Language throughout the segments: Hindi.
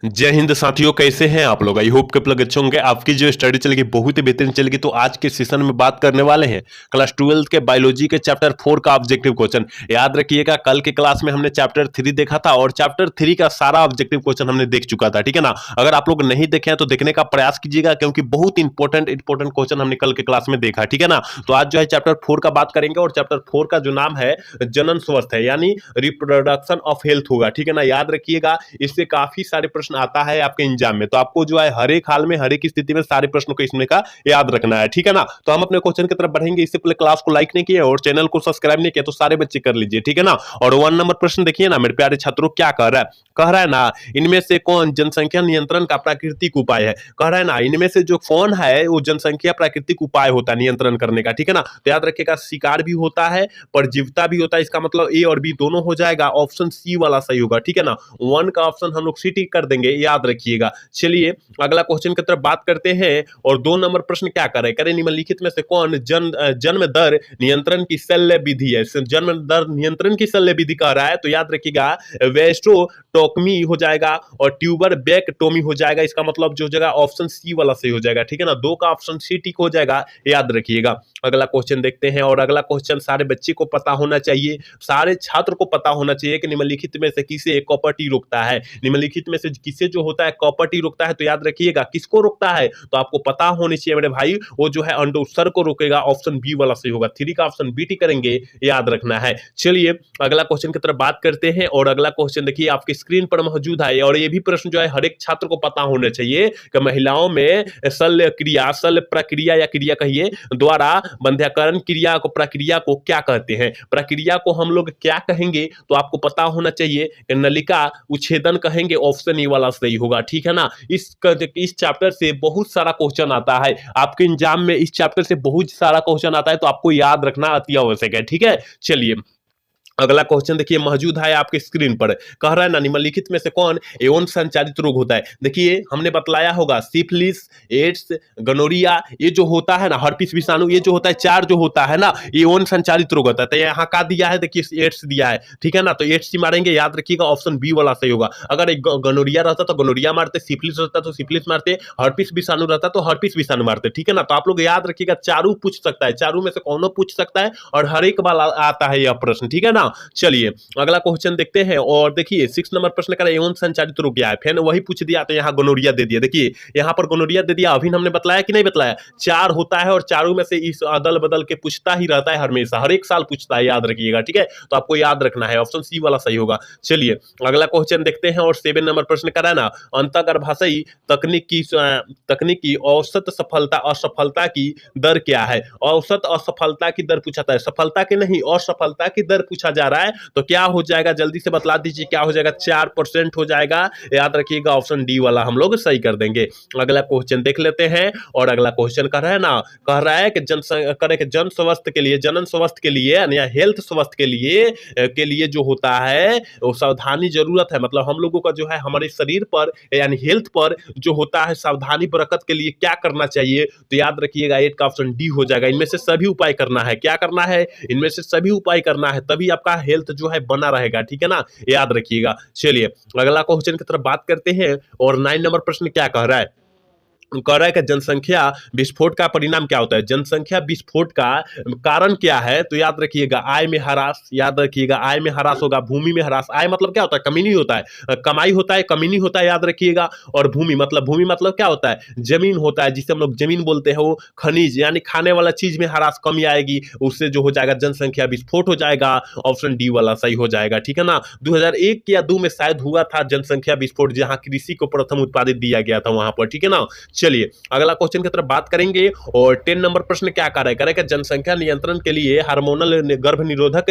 जय हिंद साथियों, कैसे हैं आप लोग। आई होप के आप लोग अच्छे होंगे। आपकी जो स्टडी चलेगी बहुत ही बेहतरीन चलेगी। तो आज के सेशन में बात करने वाले हैं क्लास 12 के बायोलॉजी के चैप्टर 4 का ऑब्जेक्टिव क्वेश्चन। याद रखिएगा, कल के क्लास में हमने चैप्टर 3 देखा था और चैप्टर 3 का सारा ऑब्जेक्टिव क्वेश्चन हमने देख चुका था, ठीक है ना। अगर आप लोग नहीं देखे हैं तो देखने का प्रयास कीजिएगा, क्योंकि बहुत इंपॉर्टेंट क्वेश्चन हमने कल के क्लास में देखा, ठीक है ना। तो आज जो है चैप्टर 4 का बात करेंगे और चैप्टर 4 का जो नाम है जनन स्वस्थ है, यानी रिप्रोडक्शन ऑफ हेल्थ होगा, ठीक है ना। याद रखिएगा, इससे काफी सारे प्रश्न आता है आपके एग्जाम में, तो आपको जो है हर एक हाल में हर एक स्थिति में सारे प्रश्नों को इसमें का याद रखना है, ठीक है ना। तो हम अपने क्वेश्चन की तरफ बढ़ेंगे। इससे पहले क्लास को लाइक नहीं किया और चैनल को सब्सक्राइब नहीं किया तो सारे बच्चे कर लीजिए, ठीक है ना। और 1 नंबर प्रश्न देखिए ना मेरे प्यारे छात्रों, क्या कह रहा है ना, इनमें से कौन जनसंख्या नियंत्रण का प्राकृतिक उपाय है। कह रहा है ना, इनमें से जो कौन है वो जनसंख्या प्राकृतिक उपाय होता है नियंत्रण करने का, ठीक है ना। तो याद रखिएगा, शिकार भी होता है, परजीविता भी होता है। इसका मतलब ए और बी दोनों हो जाएगा, ऑप्शन सी वाला सही होगा, ठीक है ना। 1 का ऑप्शन हम लोग सी टिक कर देंगे, याद रखिएगा। चलिए अगला क्वेश्चन की तरफ बात करते हैं। और 2 नंबर प्रश्न क्या करे निम्नलिखित में से कौन जन्म दर नियंत्रण की शल्य विधि है। जन्म दर नियंत्रण की शल्य विधि कह रहा है, तो याद रखिएगा वेस्ट्रोटोमी हो जाएगा और ट्यूबर बैक्टोमी हो जाएगा। इसका मतलब जो जगह ऑप्शन सी वाला सही हो जाएगा, ठीक है ना। 2 का ऑप्शन सी टिक हो जाएगा, याद रखिएगा। अगला क्वेश्चन देखते हैं और अगला क्वेश्चन सारे बच्चे को पता होना चाहिए, सारे छात्र को पता होना चाहिए कि निम्नलिखित में से किसे कॉपर्टी रोकता है। निम्नलिखित में से किसे जो होता है कॉपर्टी रोकता है, तो याद रखिएगा किसको रोकता है, तो आपको पता होनी चाहिए मेरे भाई, वो जो है अंडोत्सर्ग को रोकेगा। ऑप्शन बी वाला सही होगा। 3 का ऑप्शन बी टी करेंगे, याद रखना है। चलिए अगला क्वेश्चन की तरफ बात करते हैं और अगला क्वेश्चन देखिए आपकी स्क्रीन पर मौजूद है और ये भी प्रश्न जो है हर एक छात्र को पता होना चाहिए कि महिलाओं में शल्य प्रक्रिया या क्रिया कहिए द्वारा बंध्याकरण क्रिया को प्रक्रिया को क्या कहते हैं। प्रक्रिया को हम लोग क्या कहेंगे, तो आपको पता होना चाहिए कि नलिका उच्छेदन कहेंगे। ऑप्शन ए वाला सही होगा, ठीक है ना। इस चैप्टर से बहुत सारा क्वेश्चन आता है आपके एग्जाम में, इस चैप्टर से बहुत सारा क्वेश्चन आता है, तो आपको याद रखना अति आवश्यक है, ठीक है। चलिए अगला क्वेश्चन देखिए मौजूद है आपके स्क्रीन पर। कह रहा है ना, निम्नलिखित में से कौन यौन संचालित रोग होता है। देखिए हमने बतलाया होगा सिफिलिस, एड्स, गनोरिया, ये जो होता है ना, हर्पिस विषाणु, ये जो होता है 4 जो होता है ना, ये यौन संचालित रोग होता है। तो यहाँ का दिया है, देखिए एड्स दिया है, ठीक है ना। तो एड्स ही मारेंगे, याद रखिएगा ऑप्शन बी वाला सही होगा। अगर गनोरिया रहता तो गनोरिया मारते, सिफिलिस रहता तो सिफिलिस मारते, हर्पिस विषाणु रहता तो हर्पिस विषाणु मारते, ठीक है ना। तो आप लोग याद रखिएगा, चारों पूछ सकता है, चारों में से कौन पूछ सकता है और हर एक बार आता है यह प्रश्न, ठीक है ना। चलिए अगला क्वेश्चन देखते हैं और देखिए 6 नंबर प्रश्न का यौन संचालित रोग क्या है। फिर वही पूछ दिया तो यहाँ गोनोरिया दे दिया। देखिए यहाँ पर गोनोरिया दे दिया, अभी हमने बताया कि नहीं बताया, 4 होता है और चारों में से इस अदल बदल के पूछता ही रहता है, हमेशा हर एक साल पूछता है, याद रखिएगा, ठीक है। तो आपको याद रखना है, ऑप्शन सी वाला सही होगा। चलिए अगला क्वेश्चन देखते हैं और 7 नंबर प्रश्न का है ना, अंतःगर्भाशयी तकनीक की औसत सफलता असफलता की दर क्या है। औसत असफलता की दर पूछा था, सफलता की नहीं असफलता की दर पूछा जा रहा है, तो क्या हो जाएगा जल्दी से बतला दीजिए, क्या हो जाएगा। 4% हो जाएगा, याद रखिएगा ऑप्शन डी वाला हम लोग सही कर देंगे। अगला क्वेश्चन देख लेते हैं और अगला क्वेश्चन कह रहा है ना, कह रहा है कि जन स्वास्थ्य के लिए, जनन स्वास्थ्य के लिए यानी हेल्थ स्वास्थ्य के लिए जो होता है वो सावधानी जरूरत है। मतलब हम लोगों का जो है हमारे शरीर पर यानी हेल्थ पर जो होता है सावधानी बरकत के लिए क्या करना चाहिए, तो याद रखिएगा 8 का ऑप्शन डी हो जाएगा। इनमें से सभी उपाय करना है, क्या करना है, इनमें से सभी उपाय करना है, तभी आपका हेल्थ जो है बना रहेगा, ठीक है ना, याद रखिएगा। चलिए अगला क्वेश्चन की तरफ बात करते हैं और 9 नंबर प्रश्न क्या कह रहा है। कह रहा है कि जनसंख्या विस्फोट का परिणाम क्या होता है। जनसंख्या विस्फोट का कारण क्या है, तो याद रखिएगा आय में ह्रास, याद रखिएगा आय में ह्रास होगा, भूमि में ह्रास। आय मतलब क्या होता है, कमी नहीं होता है, कमाई होता है, कमी नहीं होता है, याद रखिएगा। और भूमि मतलब क्या होता है, जमीन होता है, जिसे हम लोग जमीन बोलते हैं, वो खनिज यानी खाने वाला चीज में ह्रास कमी आएगी, उससे जो हो जाएगा जनसंख्या विस्फोट हो जाएगा। ऑप्शन डी वाला सही हो जाएगा, ठीक है ना। 2001 या 2 में शायद हुआ था जनसंख्या विस्फोट, जहां कृषि को प्रथम उत्पादित दिया गया था वहां पर, ठीक है ना। चलिए अगला क्वेश्चन की तरफ बात करेंगे और 10 नंबर प्रश्न क्या कर रहा है, जनसंख्या नियंत्रण के लिए हार्मोनल गर्भ निरोधक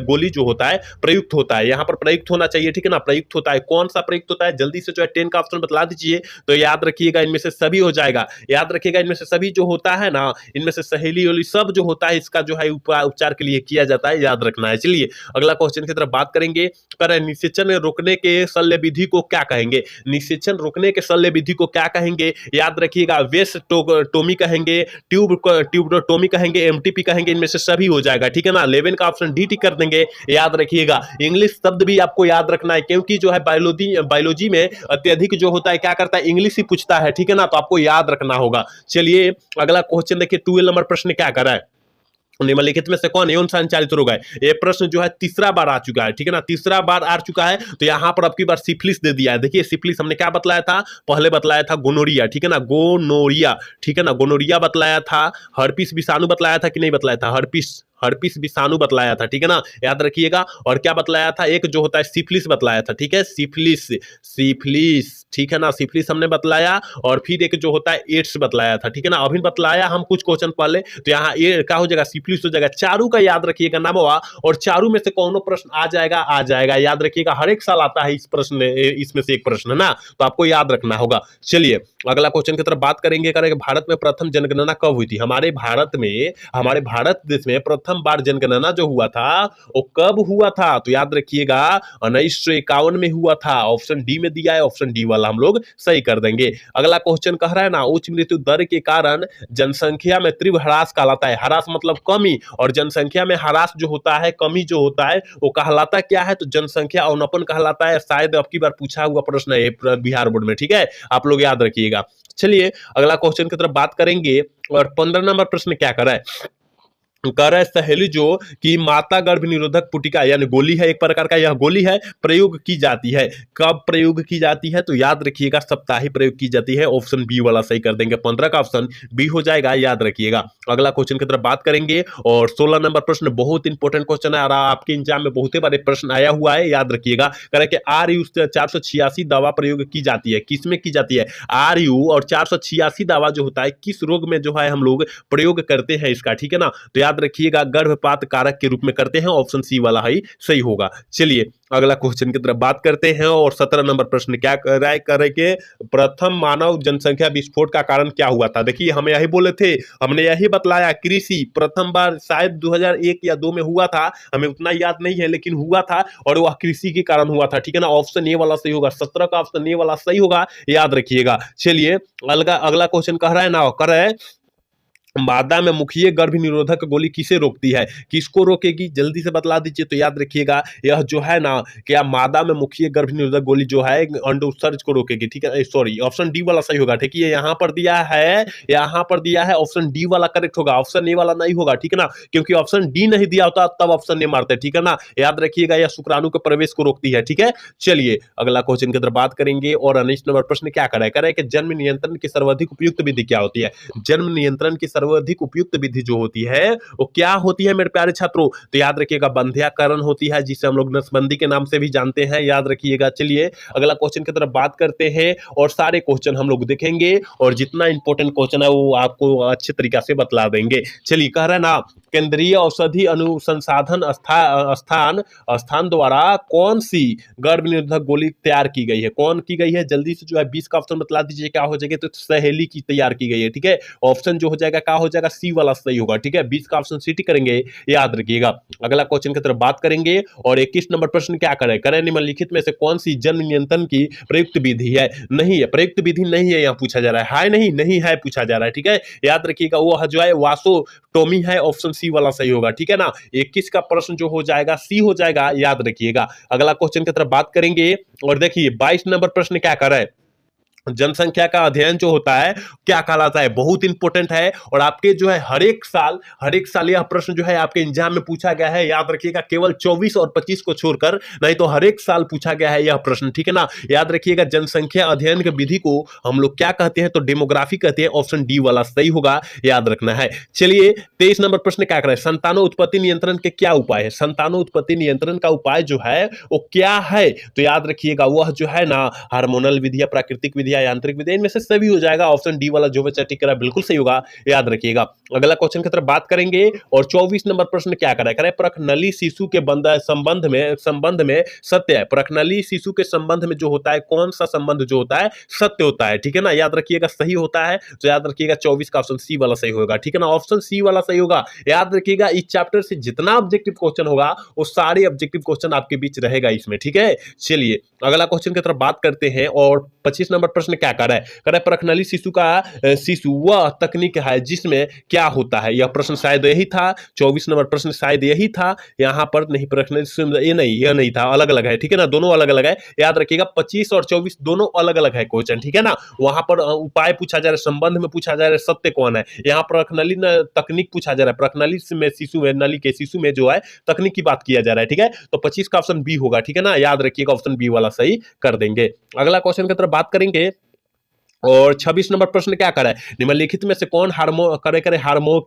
गोली जो होता है प्रयुक्त होता है। यहाँ पर प्रयुक्त होना चाहिए, ठीक है ना, प्रयुक्त होता है। कौन सा प्रयुक्त होता है, जल्दी से जो है 10 का ऑप्शन बतला दीजिए, तो याद रखिएगा इनमें से सभी हो जाएगा। याद रखिएगा इनमें से सभी जो होता है ना, इनमें से सहेली ओली सब जो होता है इसका जो है उपचार के लिए किया जाता है, याद रखना है। चलिए अगला क्वेश्चन की तरफ बात करेंगे, निषेचन रोकने के शल्य विधि को क्या कहेंगे। निषेचन रोकने के शल्य विधि को क्या कहेंगे, याद रखिएगा, वेस्ट टोमी कहेंगे, ट्यूबरोटोमी कहेंगे, एमटीपी कहेंगे, इनमें से सभी हो जाएगा, ठीक है ना। 11 का ऑप्शन डी टिक कर देंगे। याद रखिएगा, इंग्लिश शब्द भी आपको याद रखना है, क्योंकि जो है बायोलॉजी में अत्यधिक जो होता है क्या करता है, इंग्लिश ही पूछता है, ठीक है ना, तो आपको याद रखना होगा। चलिए अगला क्वेश्चन देखिए, 12 नंबर प्रश्न क्या कर रहा है, निम्नलिखित में से कौन यौन संचालित रोग है। ये प्रश्न जो है तीसरा बार आ चुका है, ठीक है ना, तीसरा बार आ चुका है, तो यहां पर अब की बार सिफिलिस दे दिया है। देखिए सिफिलिस हमने क्या बतलाया था, पहले बतलाया था गोनोरिया, ठीक है ना, गोनोरिया, ठीक है ना, गोनोरिया बतलाया था, हर्पिस विषाणु बतलाया था कि नहीं बतलाया था, हर्पिस विषाणु बतलाया था, ठीक है ना, याद रखिएगा। और क्या बतलाया था, एक जो होता है सिफिलिस बतलाया था, ठीक है, सिफिलिस, ठीक है ना, सिफिलिस हमने बतलाया, और फिर एक जो होता है एड्स बतलाया था, ठीक है ना, अभी बतलाया हम कुछ क्वेश्चन पहले, तो यहाँ ये क्या हो जाएगा, सिफिलिस हो जाएगा। चारू का याद रखिएगा नाम हुआ, और चारू में से कौन प्रश्न आ जाएगा, याद रखिएगा, हर एक साल आता है इस प्रश्न, इसमें से एक प्रश्न है ना, तो आपको याद रखना होगा। चलिए अगला क्वेश्चन की तरफ बात करेंगे, भारत में प्रथम जनगणना कब हुई थी। हमारे भारत देश में प्रथम बार जनगणना जो हुआ था वो कब हुआ था, तो याद रखिएगा 1951 में हुआ था। ऑप्शन डी में दिया है, ऑप्शन डी वाला हम लोग सही कर देंगे। अगला क्वेश्चन कह रहा है ना, उच्च मृत्यु दर के कारण जनसंख्या में तीव्र ह्रास कहलाता है। ह्रास मतलब कमी, और जनसंख्या में ह्रास जो होता है, कमी जो होता है, वो कहलाता क्या है, तो जनसंख्या अवनपन कहलाता है। शायद अब की बार पूछा हुआ प्रश्न है बिहार बोर्ड में, ठीक है, आप लोग याद रखिएगा। चलिए अगला क्वेश्चन की तरफ बात करेंगे, और 15 नंबर प्रश्न क्या कर रहा है, कह रहा है सहेली जो कि माता गर्भ निरोधक पुटिका यानी गोली है, एक प्रकार का यह गोली है, प्रयोग की जाती है। कब प्रयोग की जाती है, तो याद रखिएगा सप्ताही प्रयोग की जाती है। ऑप्शन बी वाला सही कर देंगे, 15 का ऑप्शन बी हो जाएगा, याद रखिएगा। अगला क्वेश्चन की तरफ बात करेंगे, और 16 नंबर प्रश्न बहुत इंपॉर्टेंट क्वेश्चन है, और आपके एग्जाम में बहुत बार प्रश्न आया हुआ है, याद रखिएगा। कह रहा है कि RU 486 दवा प्रयोग की जाती है, किसमें की जाती है, RU और 486 दवा जो होता है किस रोग में जो है हम लोग प्रयोग करते हैं इसका, ठीक है ना, तो याद रखिएगा गर्भपात कारक के रूप में करते हैं। ऑप्शन सी वाला ही सही होगा। चलिए अगला क्वेश्चन की तरफ बात करते हैं, और 17 नंबर प्रश्न क्या कर रहा है, करे के प्रथम मानव जनसंख्या विस्फोट का कारण क्या हुआ था। देखिए हम यही बोले थे, हमने यही बतलाया, कृषि प्रथम बार शायद 2001 या 2 में हुआ था, हमें उतना याद नहीं है, लेकिन हुआ था, और वह कृषि के कारण हुआ था, ठीक है ना, ऑप्शन ए वाला सही होगा, 17 का ऑप्शन ए वाला सही होगा, याद रखिएगा। चलिए अगला क्वेश्चन कह रहा है ना, कर रहा है मादा में मुखीय गर्भ निरोधक गोली किसे रोकती है, किसको रोकेगी, जल्दी से बतला दीजिए। तो याद रखिएगा यह जो है ना, क्या मादा में मुखीय गर्भ निरोधक गोली जो है अंड उत्सर्ज को रोकेगी, ठीक है, सॉरी ऑप्शन डी वाला सही होगा, ठीक है, यहाँ पर दिया है ऑप्शन डी वाला करेक्ट होगा, ऑप्शन ए वाला नहीं होगा, ठीक है ना, क्योंकि ऑप्शन डी नहीं दिया होता तब ऑप्शन ए मारते, ठीक है ना, याद रखिएगा, यह शुक्राणु के प्रवेश को रोकती है, ठीक है। चलिए अगला क्वेश्चन की तरफ बात करेंगे, और 19 नंबर प्रश्न क्या करे कि जन्म नियंत्रण की सर्वाधिक उपयुक्त विधि क्या होती है। जन्म नियंत्रण की सर्वाधिक उपयुक्त विधि जो होती है वो क्या होती है मेरे प्यारे छात्रों, तो याद रखिएगा बंध्याकरण होती है, जिसे हम लोग नसबंदी के नाम से भी जानते हैं, याद रखिएगा। चलिए अगला क्वेश्चन की तरफ बात करते हैं, और सारे क्वेश्चन हम लोग देखेंगे, और जितना इंपॉर्टेंट क्वेश्चन है वो आपको अच्छे तरीके से बतला देंगे। चलिए कह रहा है ना, केंद्रीय औषधि अनुसंधान स्थान द्वारा कौन सी गर्भ निरोधक गोली तैयार की गई है, कौन की गई है, जल्दी से जो है 20 का ऑप्शन बतला दीजिए क्या हो जाएगा, तो सहेली की तैयार की गई है, ठीक है, ऑप्शन जो हो जाएगा क्या हो जाएगा, सी वाला सही होगा, ठीक है, 20 का ऑप्शन सी टिक करेंगे, याद रखिएगा। अगला क्वेश्चन की तरफ बात करेंगे, और 21 नंबर प्रश्न क्या करें निम्नलिखित में से कौन सी जन्म नियंत्रण की प्रयुक्त विधि है, नहीं है, प्रयुक्त विधि नहीं है, यहाँ पूछा जा रहा है नहीं है पूछा जा रहा है, ठीक है, याद रखिएगा, वो जो है वासोटोमी है, ऑप्शन सी वाला सही होगा, ठीक है ना। 21 का प्रश्न जो हो जाएगा सी हो जाएगा, याद रखिएगा। अगला क्वेश्चन की तरफ बात करेंगे, और देखिए 22 नंबर प्रश्न क्या कर रहा है, जनसंख्या का अध्ययन जो होता है क्या कहलाता है, बहुत इंपॉर्टेंट है, और आपके जो है हर एक साल यह प्रश्न जो है आपके एग्जाम में पूछा गया है, याद रखिएगा, केवल 24 और 25 को छोड़कर, नहीं तो हर एक साल पूछा गया है यह प्रश्न, ठीक है ना, याद रखिएगा। जनसंख्या अध्ययन की विधि को हम लोग क्या कहते हैं, तो डेमोग्राफी कहते हैं, ऑप्शन डी वाला सही होगा, याद रखना है। चलिए 23 नंबर प्रश्न क्या करें, संतानोत्पत्ति नियंत्रण के क्या उपाय है, संतानोत्पत्ति नियंत्रण का उपाय जो है वो क्या है, तो याद रखिएगा वह जो है ना हार्मोनल विधि, प्राकृतिक विधि, यांत्रिक विधि, इनमें से सभी हो जाएगा, ऑप्शन डी वाला जो बच्चा टिक करा बिल्कुल सही होगा, याद रखिएगा। अगला क्वेश्चन की तरफ बात करेंगे, और 24 नंबर प्रश्न क्या करे प्रखनली शिशु के संबंध में सत्य है, प्रखनली शिशु के संबंध में जो होता है कौन सा संबंध जो होता है सत्य होता है, ठीक है ना, याद रखिएगा, सही होता है, तो याद रखिएगा 24 का ऑप्शन सी वाला सही होगा, ठीक है ना, ऑप्शन सी वाला सही होगा, याद रखिएगा। इस चैप्टर से जितना ऑब्जेक्टिव क्वेश्चन होगा वो सारे ऑब्जेक्टिव क्वेश्चन आपके बीच रहेगा इसमें, ठीक है। चलिए अगला क्वेश्चन की तरफ बात करते हैं, और 25 नंबर प्रश्न क्या कर रहा है, कह रहा है प्रखनली शिशु का शिशु वह तकनीक है जिसमें क्या होता है। यह प्रश्न शायद यही था। 24 नंबर प्रश्न शायद यही था। यहाँ पर नहीं, प्रखनली शिशु ये नहीं, यह नहीं था, अलग अलग है, ठीक है ना, दोनों अलग अलग है, याद रखिएगा। 25 और 24 दोनों अलग अलग है क्वेश्चन, ठीक है ना। वहां पर उपाय पूछा जा रहा है, संबंध में पूछा जा रहा है, सत्य कौन है। यहाँ प्रखनली तकनीक पूछा जा रहा है, प्रखनली में शिशु में, नली के शिशु में जो है तकनीक की बात किया जा रहा है, ठीक है। तो 25 का ऑप्शन बी होगा, ठीक है ना, याद रखिएगा, ऑप्शन बी वाला सही कर देंगे। अगला क्वेश्चन की तरफ बात करेंगे। और 26 नंबर प्रश्न क्या करे, निम्नलिखित में से कौन हार्मोन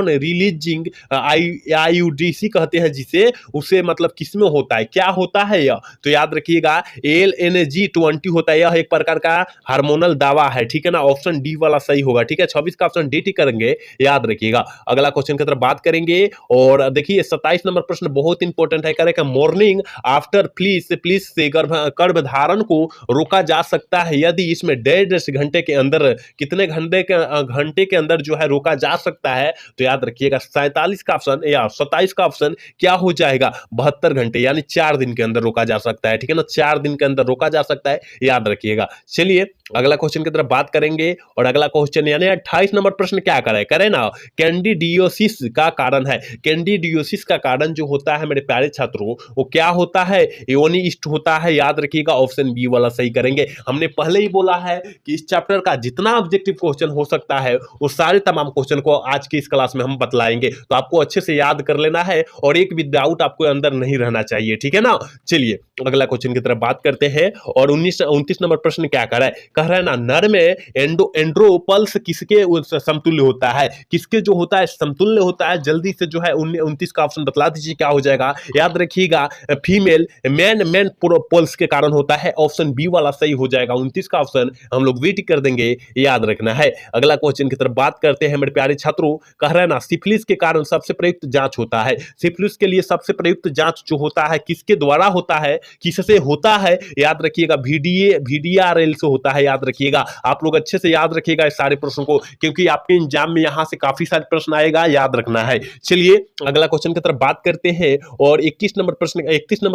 रिलीजिंग आईयूडीसी कहते हैं, जिसे उसे मतलब किसमें होता है, क्या होता है यह, तो याद रखिएगा LNG-20 होता है। यह एक प्रकार का हार्मोनल दावा है, ठीक है ना, ऑप्शन डी वाला सही होगा, ठीक है। 26 का ऑप्शन डी टी करेंगे, याद रखिएगा। अगला क्वेश्चन की तरफ बात करेंगे। और देखिए 27 नंबर प्रश्न बहुत इंपॉर्टेंट है, करेगा मॉर्निंग आफ्टर प्लीज से गर्भधारण को रोका जा सकता है यदि इसमें 1.5 घंटे के अंदर, कितने घंटे के अंदर जो है रोका जा सकता है, तो याद रखिएगा 47 का ऑप्शन या 27 का ऑप्शन क्या हो जाएगा, 72 घंटे, यानी 4 दिन के अंदर रोका जा सकता है, ठीक है ना, 4 दिन के अंदर रोका जा सकता है, याद रखिएगा। चलिए अगला क्वेश्चन की तरफ बात करेंगे। और अगला क्वेश्चन यानी 28 नंबर प्रश्न क्या करे ना, कैंडिडियोसिस का कारण है। कैंडिडियोसिस का कारण जो होता है मेरे प्यारे छात्रों, वो क्या होता है, योनिस्ट होता है, याद रखिएगा, ऑप्शन बी वाला सही करेंगे। हमने पहले ही बोला है कि इस चैप्टर का जितना ऑब्जेक्टिव क्वेश्चन हो सकता है वो सारे तमाम क्वेश्चन को आज की इस क्लास में हम बतलाएंगे, तो आपको अच्छे से याद कर लेना है और एक भी डाउट आपको अंदर नहीं रहना चाहिए, ठीक है ना। चलिए अगला क्वेश्चन की तरफ बात करते हैं। और 29 नंबर प्रश्न क्या कह रहा है ना, नर में एंड्रोपल्स किसके समतुल्य होता है, किसके जो होता है समतुल्य होता है, जल्दी से जो है 29 का ऑप्शन बतला दीजिए क्या हो जाएगा, याद रखिएगा, फीमेल मैन पोल्स के कारण होता है, ऑप्शन बी वाला सही हो जाएगा। 29 का ऑप्शन हम लोग वेट कर देंगे, याद रखना है। अगला क्वेश्चन की तरफ बात करते हैं मेरे प्यारे छात्रों, कह रहा है ना सिफिलिस के कारण सबसे प्रयुक्त जांच होता है। सिफिलिस के लिए सबसे प्रयुक्त जांच जो होता है किसके द्वारा होता है, किससे होता है, याद रखिएगा, VDRL से होता है, याद रखिएगा। आप लोग अच्छे से याद रखिएगा इस सारे प्रश्नों को, क्योंकि आपके एग्जाम में यहां से काफी सारे प्रश्न आएगा, याद रखना है। चलिए अगला क्वेश्चन की तरफ बात करते हैं। और 31 नंबर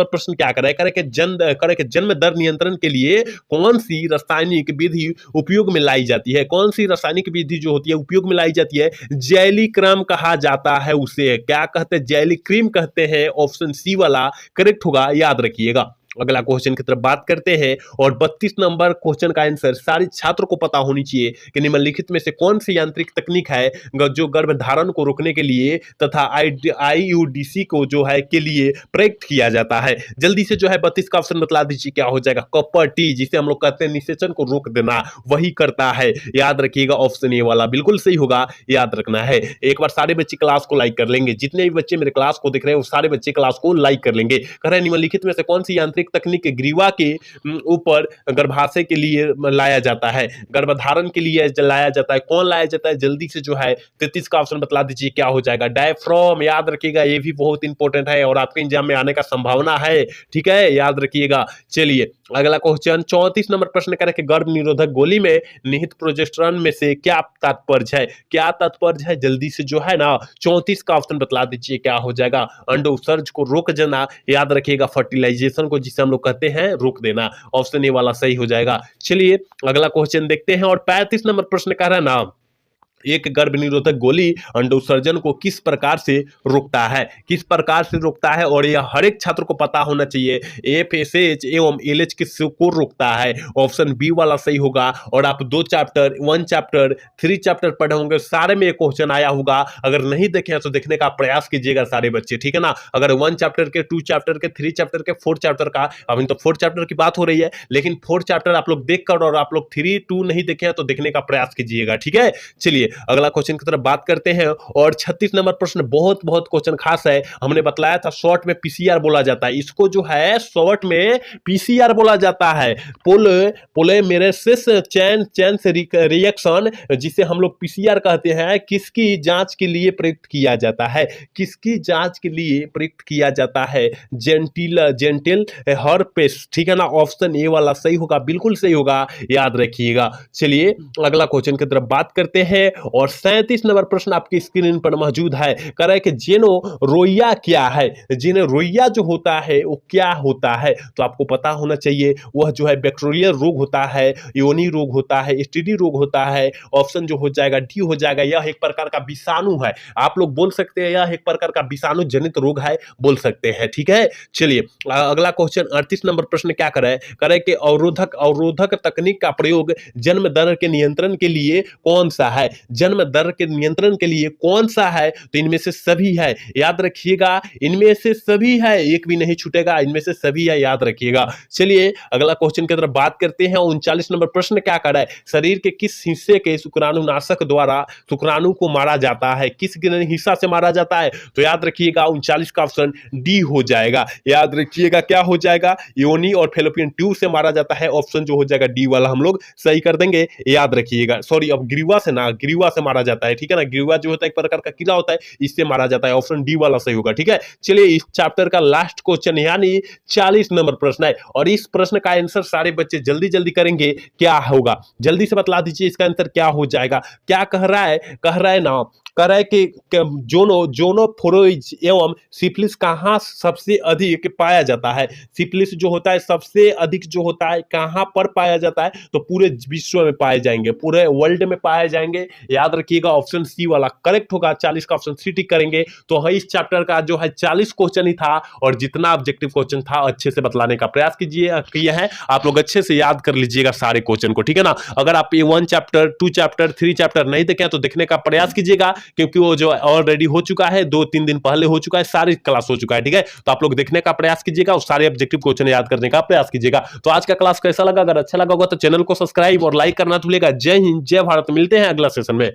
प्रश्न क्या करे कि जन्म दर नियंत्रण के लिए कौन सी रासायनिक विधि उपयोग में लाई जाती है, कौन सी रासायनिक विधि जो होती है उपयोग में लाई जाती है, जेलिक्रम कहा जाता है उसे, क्या कहते हैं, जेलिक्रीम कहते हैं, ऑप्शन सी वाला करेक्ट होगा, याद रखिएगा। अगला क्वेश्चन की तरफ बात करते हैं। और 32 नंबर क्वेश्चन का आंसर सारे छात्र को पता होनी चाहिए कि निम्नलिखित में से कौन सी यांत्रिक तकनीक है जो गर्भधारण को रोकने के लिए तथा आईयूडीसी को जो है के लिए प्रयुक्त किया जाता है। जल्दी से जो है 32 का ऑप्शन बतला दीजिए क्या हो जाएगा, कॉपर टी, जिसे हम लोग कहते हैं निषेचन को रोक देना, वही करता है, याद रखिएगा, ऑप्शन ए वाला बिल्कुल सही होगा, याद रखना है। एक बार सारे बच्चे क्लास को लाइक कर लेंगे, जितने भी बच्चे मेरे क्लास को देख रहे हैं वो सारे बच्चे क्लास को लाइक कर लेंगे। कह रहे हैं निम्नलिखित में से कौन सी यांत्रिक तकनीक ग्रीवा के ऊपर गर्भाशय के लिए लाया जाता है, गर्भधारण के लिए लाया जाता है, कौन लाया जाता है, जल्दी से जो है 33 का ऑप्शन बतला दीजिए क्या हो जाएगा, डायफ्राम, याद रखिएगा, ये भी बहुत इंपॉर्टेंट है और आपके एग्जाम में आने का संभावना है, ठीक है, याद रखिएगा। चलिए अगला क्वेश्चन 34 नंबर प्रश्न करें कि गर्भ निरोधक गोली में निहित प्रोजेस्टेरोन में से क्या तात्पर्य है, क्या तात्पर्य है, जल्दी से जो है ना 34 का ऑप्शन बतला दीजिए क्या हो जाएगा, अंडोत्सर्ज को रोक देना, याद रखिएगा, फर्टिलाइजेशन को जिसे हम लोग कहते हैं रोक देना, ऑप्शन ए वाला सही हो जाएगा। चलिए अगला क्वेश्चन देखते हैं। और 35 नंबर प्रश्न कह रहा है ना, एक गर्भ निरोधक गोली अंडोत्सर्जन को किस प्रकार से रोकता है, किस प्रकार से रोकता है, और यह हर एक छात्र को पता होना चाहिए, FSH एवं LH को रोकता है, ऑप्शन बी वाला सही होगा। और आप 2 चैप्टर 1 चैप्टर 3 चैप्टर पढ़े होंगे, सारे में क्वेश्चन आया होगा, अगर नहीं देखे तो देखने का प्रयास कीजिएगा सारे बच्चे, ठीक है ना। अगर 1 चैप्टर के 2 चैप्टर के 3 चैप्टर के 4 चैप्टर का, अभी तो 4 चैप्टर की बात हो रही है, लेकिन 4 चैप्टर आप लोग देखकर और आप लोग 3 2 नहीं देखे तो देखने का प्रयास कीजिएगा, ठीक है। चलिए अगला क्वेश्चन की तरफ बात करते हैं। और 36 नंबर प्रश्न बहुत क्वेश्चन खास है, हमने बतलाया था शॉर्ट में PCR बोला जाता है, इसको जो है शॉर्ट में PCR बोला जाता है, पोलीमरेसिस चेन रिएक्शन, जिसे हम लोग PCR कहते हैं, किसकी जांच के लिए प्रयुक्त किया जाता है, किसकी जांच के लिए प्रयुक्त किया जाता है, जेंटिल हर्पेस, ठीक है ना, ऑप्शन ए वाला सही होगा, बिल्कुल सही होगा, याद रखिएगा। चलिए अगला क्वेश्चन की तरफ बात करते हैं। और 37 नंबर प्रश्न आपकी स्क्रीन पर मौजूद है। कह रहा है कि जेनो रोइया क्या है? जेनो रोइया जो होता है वो क्या होता है? तो आपको पता होना चाहिए, वह जो है बैक्टीरियल रोग होता है, योनि रोग होता है, एसटीडी रोग होता है। ऑप्शन जो हो जाएगा डी हो जाएगा। यह एक प्रकार का विषाणु है, आप लोग बोल सकते हैं यह एक प्रकार का विषाणु जनित रोग है, बोल सकते हैं। ठीक है, चलिए अगला क्वेश्चन 38 नंबर प्रश्न क्या करे? करे कि अवरोधक तकनीक का प्रयोग जन्म दर के नियंत्रण के लिए कौन सा है? जन्म दर के नियंत्रण के लिए कौन सा है? तो इनमें से सभी है, याद रखिएगा, इनमें से सभी है, एक भी नहीं छूटेगा, इनमें से सभी है, याद रखिएगा। चलिए अगला क्वेश्चन की तरफ बात करते हैं। 39 नंबर प्रश्न क्या कर रहा है? शरीर के किस हिस्से के शुक्राणुनाशक द्वारा शुक्राणु को मारा जाता है? किस हिस्सा से मारा जाता है? तो याद रखिएगा 39 का ऑप्शन डी हो जाएगा। याद रखिएगा क्या हो जाएगा? योनि और फेलोपियन ट्यूब से मारा जाता है। ऑप्शन जो हो जाएगा डी वाला हम लोग सही कर देंगे, याद रखिएगा। सॉरी, अब ग्रीवा से ना, ग्रीवा से मारा जाता है, ठीक है ना। ग्रीवा जो होता है एक प्रकार का कीड़ा होता है, इससे मारा जाता है। ऑप्शन डी वाला सही होगा, ठीक है। चलिए इस चैप्टर का लास्ट क्वेश्चन यानी 40 नंबर प्रश्न है, और इस प्रश्न का आंसर सारे बच्चे जल्दी जल्दी करेंगे। क्या होगा जल्दी से बतला दीजिए, इसका आंसर क्या हो जाएगा? क्या कह रहा है? कह रहा है ना, कह रहा है कि जोनोफोरोइज एवं सिफिलिस कहाँ सबसे अधिक पाया जाता है? सिफिलिस जो होता है सबसे अधिक जो होता है कहाँ पर पाया जाता है? तो पूरे विश्व में पाए जाएंगे, पूरे वर्ल्ड में पाए जाएंगे। याद रखिएगा ऑप्शन सी वाला करेक्ट होगा। 40 का ऑप्शन सी टिक करेंगे। तो इस चैप्टर का जो है 40 क्वेश्चन ही था, और जितना ऑब्जेक्टिव क्वेश्चन था अच्छे से बतलाने का प्रयास किए हैं आप लोग। अच्छे से याद कर लीजिएगा सारे क्वेश्चन को, ठीक है ना। अगर आप ये 1 चैप्टर 2 चैप्टर 3 चैप्टर नहीं देखे तो देखने का प्रयास कीजिएगा, क्योंकि वो जो ऑलरेडी हो चुका है, 2-3 दिन पहले हो चुका है, सारी क्लास हो चुका है, ठीक है। तो आप लोग देखने का प्रयास कीजिएगा और सारे ऑब्जेक्टिव क्वेश्चन याद करने का प्रयास कीजिएगा। तो आज का क्लास कैसा लगा? अगर अच्छा लगा होगा तो चैनल को सब्सक्राइब और लाइक करना भूलिएगा। जय हिंद, जय भारत। मिलते हैं अगला सेशन में।